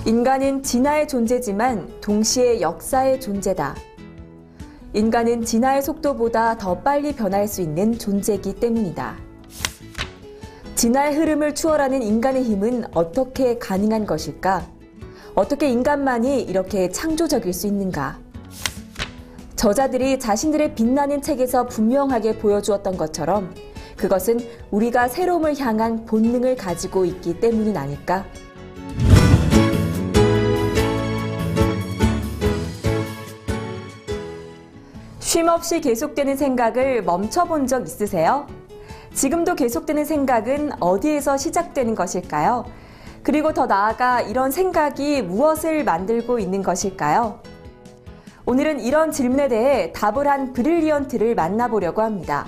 인간은 진화의 존재지만 동시에 역사의 존재다. 인간은 진화의 속도보다 더 빨리 변할 수 있는 존재이기 때문이다. 진화의 흐름을 추월하는 인간의 힘은 어떻게 가능한 것일까? 어떻게 인간만이 이렇게 창조적일 수 있는가? 저자들이 자신들의 빛나는 책에서 분명하게 보여주었던 것처럼 그것은 우리가 새로움을 향한 본능을 가지고 있기 때문은 아닐까? 쉼없이 계속되는 생각을 멈춰본 적 있으세요? 지금도 계속되는 생각은 어디에서 시작되는 것일까요? 그리고 더 나아가 이런 생각이 무엇을 만들고 있는 것일까요? 오늘은 이런 질문에 대해 답을 한 브릴리언트를 만나보려고 합니다.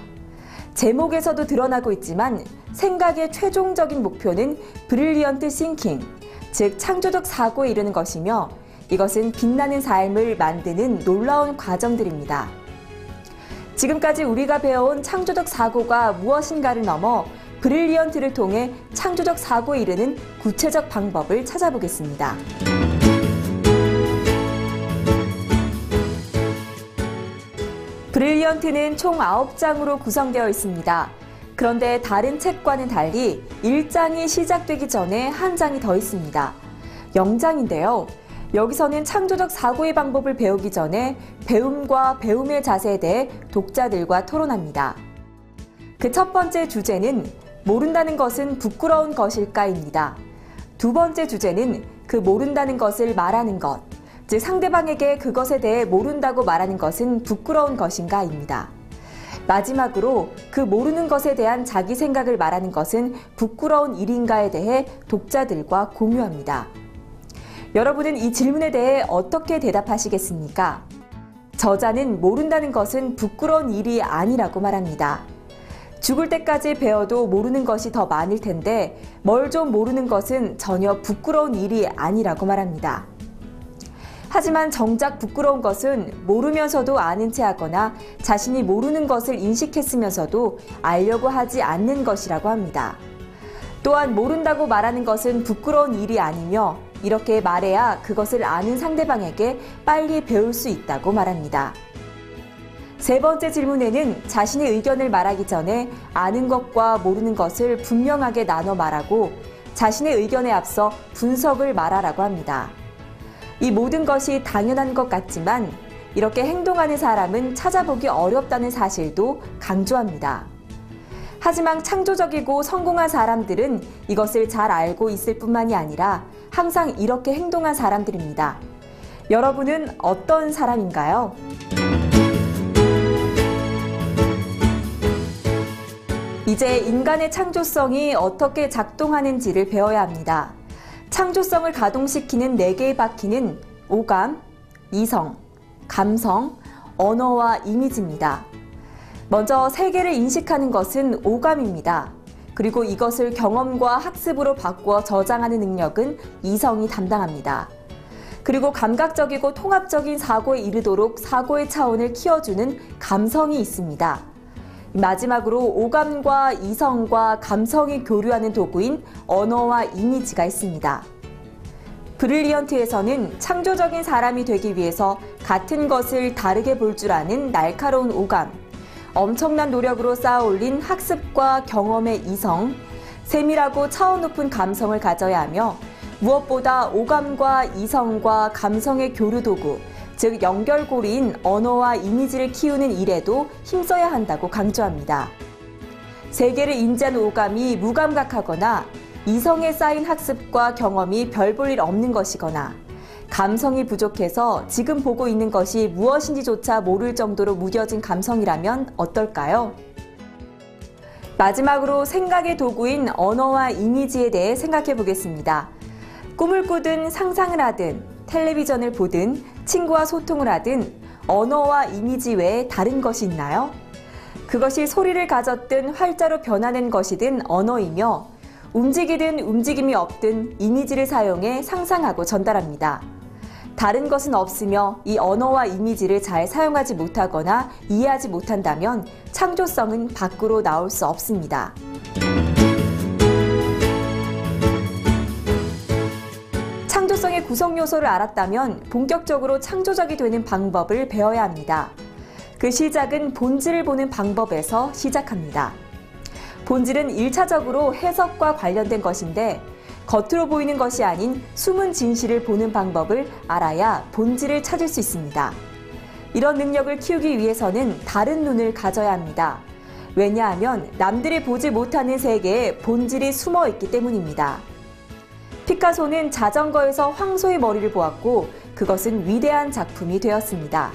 제목에서도 드러나고 있지만 생각의 최종적인 목표는 브릴리언트 싱킹, 즉 창조적 사고에 이르는 것이며 이것은 빛나는 삶을 만드는 놀라운 과정들입니다. 지금까지 우리가 배워온 창조적 사고가 무엇인가를 넘어 브릴리언트를 통해 창조적 사고에 이르는 구체적 방법을 찾아보겠습니다. 브릴리언트는 총 9장으로 구성되어 있습니다. 그런데 다른 책과는 달리 1장이 시작되기 전에 한 장이 더 있습니다. 0장인데요. 여기서는 창조적 사고의 방법을 배우기 전에 배움과 배움의 자세에 대해 독자들과 토론합니다. 그 첫 번째 주제는 모른다는 것은 부끄러운 것일까입니다. 두 번째 주제는 그 모른다는 것을 말하는 것, 즉 상대방에게 그것에 대해 모른다고 말하는 것은 부끄러운 것인가입니다. 마지막으로 그 모르는 것에 대한 자기 생각을 말하는 것은 부끄러운 일인가에 대해 독자들과 공유합니다. 여러분은 이 질문에 대해 어떻게 대답하시겠습니까? 저자는 모른다는 것은 부끄러운 일이 아니라고 말합니다. 죽을 때까지 배워도 모르는 것이 더 많을 텐데 뭘 좀 모르는 것은 전혀 부끄러운 일이 아니라고 말합니다. 하지만 정작 부끄러운 것은 모르면서도 아는 체 하거나 자신이 모르는 것을 인식했으면서도 알려고 하지 않는 것이라고 합니다. 또한 모른다고 말하는 것은 부끄러운 일이 아니며 이렇게 말해야 그것을 아는 상대방에게 빨리 배울 수 있다고 말합니다. 세 번째 질문에는 자신의 의견을 말하기 전에 아는 것과 모르는 것을 분명하게 나눠 말하고 자신의 의견에 앞서 분석을 말하라고 합니다. 이 모든 것이 당연한 것 같지만 이렇게 행동하는 사람은 찾아보기 어렵다는 사실도 강조합니다. 하지만 창조적이고 성공한 사람들은 이것을 잘 알고 있을 뿐만이 아니라 항상 이렇게 행동한 사람들입니다. 여러분은 어떤 사람인가요? 이제 인간의 창조성이 어떻게 작동하는지를 배워야 합니다. 창조성을 가동시키는 4개의 바퀴는 오감, 이성, 감성, 언어와 이미지입니다. 먼저 세계를 인식하는 것은 오감입니다. 그리고 이것을 경험과 학습으로 바꾸어 저장하는 능력은 이성이 담당합니다. 그리고 감각적이고 통합적인 사고에 이르도록 사고의 차원을 키워주는 감성이 있습니다. 마지막으로 오감과 이성과 감성이 교류하는 도구인 언어와 이미지가 있습니다. 브릴리언트에서는 창조적인 사람이 되기 위해서 같은 것을 다르게 볼 줄 아는 날카로운 오감, 엄청난 노력으로 쌓아올린 학습과 경험의 이성, 세밀하고 차원 높은 감성을 가져야 하며 무엇보다 오감과 이성과 감성의 교류 도구, 즉 연결고리인 언어와 이미지를 키우는 일에도 힘써야 한다고 강조합니다. 세계를 인지하는 오감이 무감각하거나 이성에 쌓인 학습과 경험이 별 볼 일 없는 것이거나 감성이 부족해서 지금 보고 있는 것이 무엇인지조차 모를 정도로 무뎌진 감성이라면 어떨까요? 마지막으로 생각의 도구인 언어와 이미지에 대해 생각해 보겠습니다. 꿈을 꾸든 상상을 하든 텔레비전을 보든 친구와 소통을 하든 언어와 이미지 외에 다른 것이 있나요? 그것이 소리를 가졌든 활자로 변화된 것이든 언어이며 움직이든 움직임이 없든 이미지를 사용해 상상하고 전달합니다. 다른 것은 없으며 이 언어와 이미지를 잘 사용하지 못하거나 이해하지 못한다면 창조성은 밖으로 나올 수 없습니다. 창조성의 구성 요소를 알았다면 본격적으로 창조적이 되는 방법을 배워야 합니다. 그 시작은 본질을 보는 방법에서 시작합니다. 본질은 1차적으로 해석과 관련된 것인데 겉으로 보이는 것이 아닌 숨은 진실을 보는 방법을 알아야 본질을 찾을 수 있습니다. 이런 능력을 키우기 위해서는 다른 눈을 가져야 합니다. 왜냐하면 남들이 보지 못하는 세계에 본질이 숨어 있기 때문입니다. 피카소는 자전거에서 황소의 머리를 보았고 그것은 위대한 작품이 되었습니다.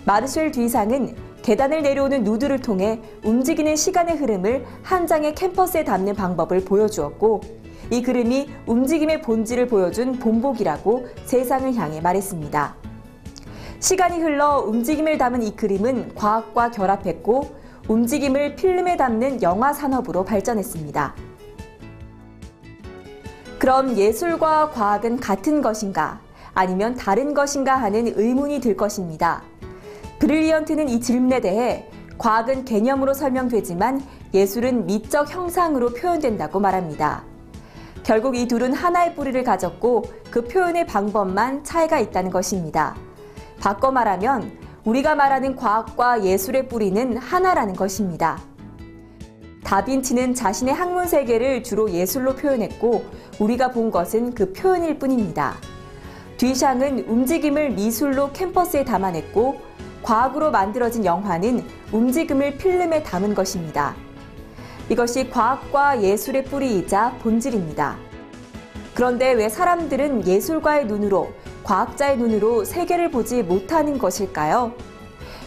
마르셀 뒤상은 계단을 내려오는 누드를 통해 움직이는 시간의 흐름을 한 장의 캔버스에 담는 방법을 보여주었고 이 그림이 움직임의 본질을 보여준 본보기라고 세상을 향해 말했습니다. 시간이 흘러 움직임을 담은 이 그림은 과학과 결합했고 움직임을 필름에 담는 영화 산업으로 발전했습니다. 그럼 예술과 과학은 같은 것인가 아니면 다른 것인가 하는 의문이 들 것입니다. 브릴리언트는 이 질문에 대해 과학은 개념으로 설명되지만 예술은 미적 형상으로 표현된다고 말합니다. 결국 이 둘은 하나의 뿌리를 가졌고 그 표현의 방법만 차이가 있다는 것입니다. 바꿔 말하면 우리가 말하는 과학과 예술의 뿌리는 하나라는 것입니다. 다빈치는 자신의 학문 세계를 주로 예술로 표현했고 우리가 본 것은 그 표현일 뿐입니다. 뒤샹은 움직임을 미술로 캔버스에 담아냈고 과학으로 만들어진 영화는 움직임을 필름에 담은 것입니다. 이것이 과학과 예술의 뿌리이자 본질입니다. 그런데 왜 사람들은 예술가의 눈으로, 과학자의 눈으로 세계를 보지 못하는 것일까요?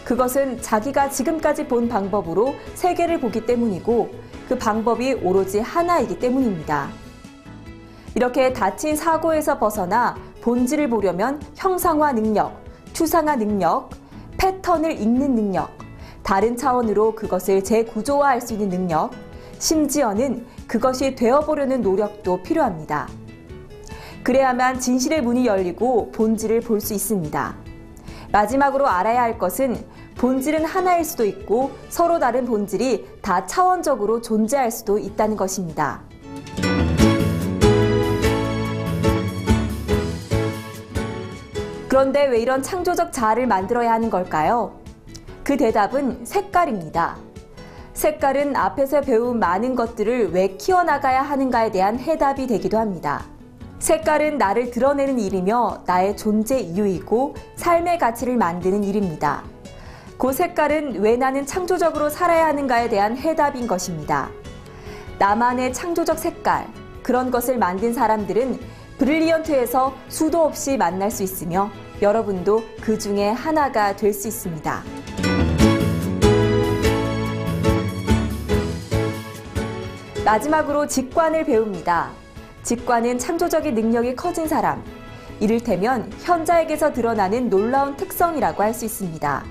그것은 자기가 지금까지 본 방법으로 세계를 보기 때문이고 그 방법이 오로지 하나이기 때문입니다. 이렇게 닫힌 사고에서 벗어나 본질을 보려면 형상화 능력, 추상화 능력, 패턴을 읽는 능력, 다른 차원으로 그것을 재구조화할 수 있는 능력, 심지어는 그것이 되어보려는 노력도 필요합니다. 그래야만 진실의 문이 열리고 본질을 볼 수 있습니다. 마지막으로 알아야 할 것은 본질은 하나일 수도 있고 서로 다른 본질이 다 차원적으로 존재할 수도 있다는 것입니다. 그런데 왜 이런 창조적 자아를 만들어야 하는 걸까요? 그 대답은 색깔입니다. 색깔은 앞에서 배운 많은 것들을 왜 키워나가야 하는가에 대한 해답이 되기도 합니다. 색깔은 나를 드러내는 일이며 나의 존재 이유이고 삶의 가치를 만드는 일입니다. 그 색깔은 왜 나는 창조적으로 살아야 하는가에 대한 해답인 것입니다. 나만의 창조적 색깔, 그런 것을 만든 사람들은 브릴리언트에서 수도 없이 만날 수 있으며 여러분도 그 중에 하나가 될 수 있습니다. 마지막으로 직관을 배웁니다. 직관은 창조적인 능력이 커진 사람, 이를테면 현자에게서 드러나는 놀라운 특성이라고 할 수 있습니다.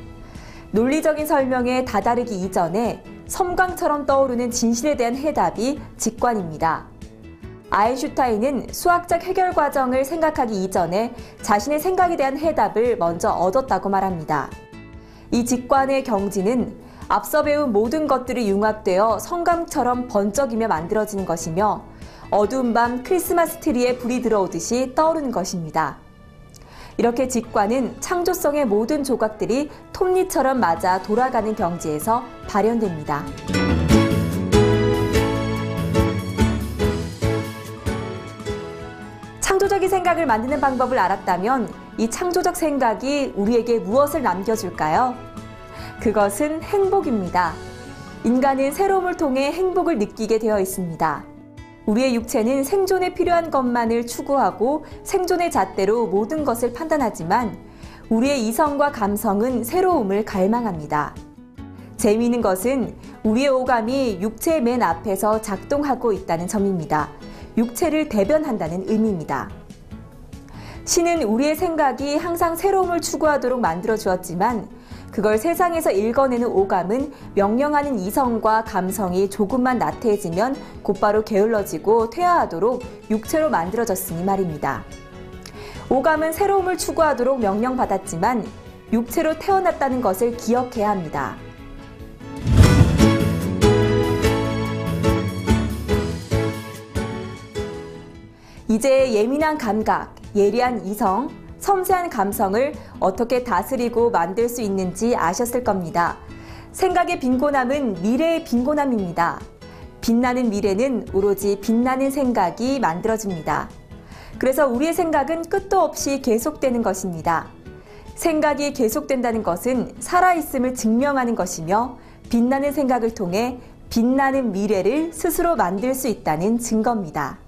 논리적인 설명에 다다르기 이전에 섬광처럼 떠오르는 진실에 대한 해답이 직관입니다. 아인슈타인은 수학적 해결 과정을 생각하기 이전에 자신의 생각에 대한 해답을 먼저 얻었다고 말합니다. 이 직관의 경지는 앞서 배운 모든 것들이 융합되어 성광처럼 번쩍이며 만들어지는 것이며 어두운 밤 크리스마스 트리에 불이 들어오듯이 떠오르는 것입니다. 이렇게 직관은 창조성의 모든 조각들이 톱니처럼 맞아 돌아가는 경지에서 발현됩니다. 창조적인 생각을 만드는 방법을 알았다면 이 창조적 생각이 우리에게 무엇을 남겨줄까요? 그것은 행복입니다. 인간은 새로움을 통해 행복을 느끼게 되어 있습니다. 우리의 육체는 생존에 필요한 것만을 추구하고 생존의 잣대로 모든 것을 판단하지만 우리의 이성과 감성은 새로움을 갈망합니다. 재미있는 것은 우리의 오감이 육체의 맨 앞에서 작동하고 있다는 점입니다. 육체를 대변한다는 의미입니다. 신은 우리의 생각이 항상 새로움을 추구하도록 만들어 주었지만 그걸 세상에서 읽어내는 오감은 명령하는 이성과 감성이 조금만 나태해지면 곧바로 게을러지고 퇴화하도록 육체로 만들어졌으니 말입니다. 오감은 새로움을 추구하도록 명령받았지만 육체로 태어났다는 것을 기억해야 합니다. 이제 예민한 감각, 예리한 이성, 섬세한 감성을 어떻게 다스리고 만들 수 있는지 아셨을 겁니다. 생각의 빈곤함은 미래의 빈곤함입니다. 빛나는 미래는 오로지 빛나는 생각이 만들어줍니다. 그래서 우리의 생각은 끝도 없이 계속되는 것입니다. 생각이 계속된다는 것은 살아있음을 증명하는 것이며 빛나는 생각을 통해 빛나는 미래를 스스로 만들 수 있다는 증거입니다.